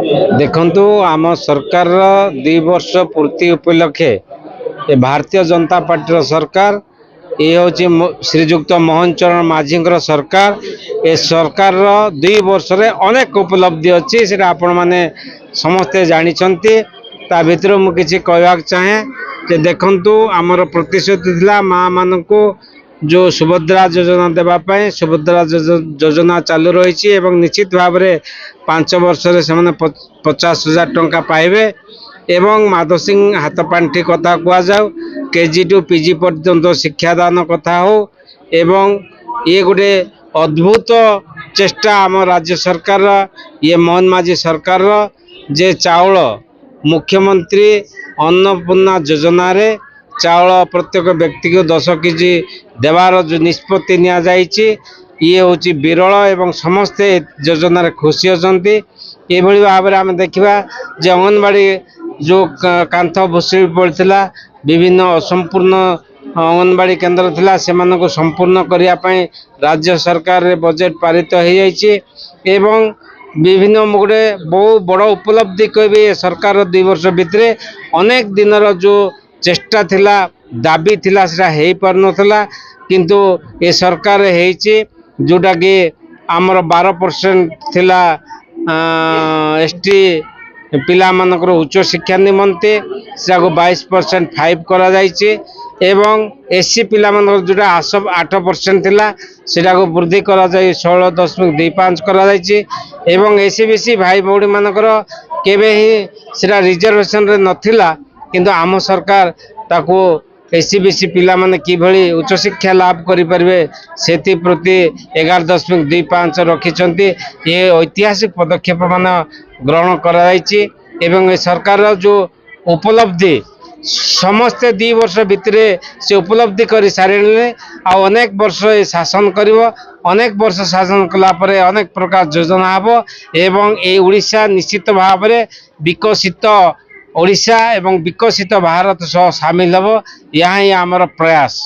देखु आम सरकार 2 वर्ष पूर्ति उपलक्षे ये भारतीय जनता पार्टी सरकार ये हूँ श्रीजुक्त मोहन चरण माझी सरकार। ए सरकार 2 वर्ष रे अनेक उपलब्धि अच्छी से आपण मैंने समस्ते जानते। ता भर मुझे कहवाक चाहे जे देखु आमर प्रतिश्रुति थिला माँ मान को जो सुभद्रा योजना देवाई सुभद्रा योजना चालू रही निश्चित भाव में 5 वर्ष से 50,000 टंका पाइबे एवं माधव सिंह हाथ पांठी कथा कहुँ केजी टू पीजी पर्यंत शिक्षादान कथा हो एवं ये गोटे अद्भुत चेष्टा आम राज्य सरकार ये मोहन माझी सरकार जे चाउल मुख्यमंत्री अन्नपूर्णा योजना रे चाउल प्रत्येक व्यक्ति को 10 केजी देवार जो निष्पत्ति ये हूँ विरल एवं समस्ते योजना खुशी अच्छी। ये भाव में आम देखा जे अंगनवाड़ी जो कांथ भूसी पड़ता विभिन्न असंपूर्ण अंगनवाड़ी केन्द्र थिला से संपूर्ण करने राज्य सरकार रे बजेट पारित हो जाइए एवं विभिन्न गोटे बहुत बड़ उपलब्धि कहे सरकार 2 वर्ष भितर अनेक दिनर जो चेष्टा थिला दाबी थिला सेटा हेई पार नथला किंतु ये सरकार हेइची जोटा कि आमर 12% थिला एसटी पिला मानकर उच्च शिक्षा निमंते से 22% 5 करा जाइए एवं एससी पिला मानकर जोटा 8% थिला सेटा को वृद्धि करा जाय 16.25 करा जाइए एवं एससी बीसी भाई भौणी मानकर केबे ही सेटा रिजर्वेशन रे नथिला किंतु आम सरकार ताको एससी बीसी पिला माने किभली उच्च शिक्षा लाभ करि परिबे सेति प्रति 11.25 रखिछंती। ये ऐतिहासिक पदक्षेप मान ग्रहण करा जायछि एवं ए सरकार जो उपलब्धि समस्ते 2 वर्ष भितर से उपलब्धि कर सारे आ अनेक वर्ष शासन करिवो अनेक वर्ष शासन कला परे अनेक प्रकार योजना हबो एवं ए ओडिशा निश्चित भाव में विकसित ओडिशा एवं विकसित भारत सह सामिल हबो। यहाँ ही आमर प्रयास।